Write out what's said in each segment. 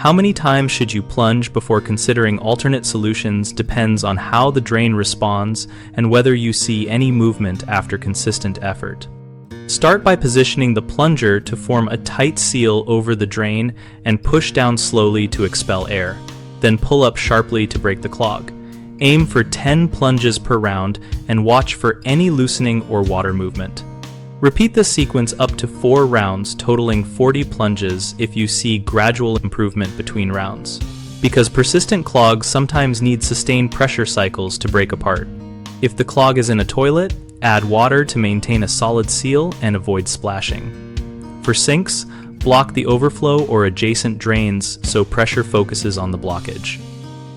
How many times should you plunge before considering alternate solutions depends on how the drain responds and whether you see any movement after consistent effort. Start by positioning the plunger to form a tight seal over the drain and push down slowly to expel air. Then pull up sharply to break the clog. Aim for 10 plunges per round and watch for any loosening or water movement. Repeat this sequence up to 4 rounds, totaling 40 plunges if you see gradual improvement between rounds. Because persistent clogs sometimes need sustained pressure cycles to break apart. If the clog is in a toilet, add water to maintain a solid seal and avoid splashing. For sinks, block the overflow or adjacent drains so pressure focuses on the blockage.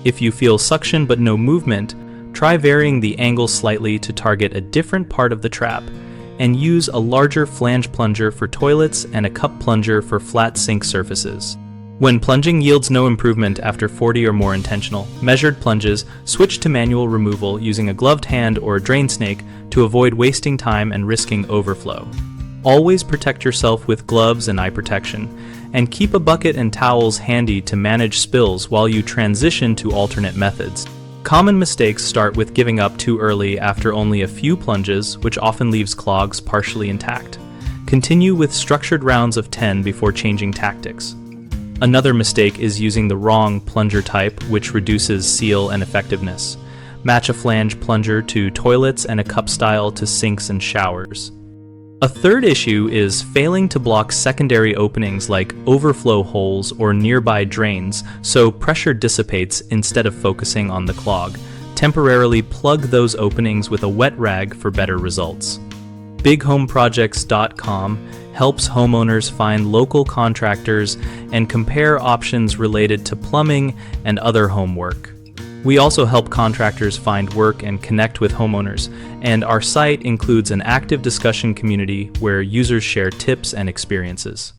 If you feel suction but no movement, try varying the angle slightly to target a different part of the trap, and use a larger flange plunger for toilets and a cup plunger for flat sink surfaces. When plunging yields no improvement after 40 or more intentional, measured plunges, switch to manual removal using a gloved hand or a drain snake to avoid wasting time and risking overflow. Always protect yourself with gloves and eye protection, and keep a bucket and towels handy to manage spills while you transition to alternate methods. Common mistakes start with giving up too early after only a few plunges, which often leaves clogs partially intact. Continue with structured rounds of 10 before changing tactics. Another mistake is using the wrong plunger type, which reduces seal and effectiveness. Match a flange plunger to toilets and a cup style to sinks and showers. A third issue is failing to block secondary openings like overflow holes or nearby drains so pressure dissipates instead of focusing on the clog. Temporarily plug those openings with a wet rag for better results. BigHomeProjects.com helps homeowners find local contractors and compare options related to plumbing and other home work. We also help contractors find work and connect with homeowners, and our site includes an active discussion community where users share tips and experiences.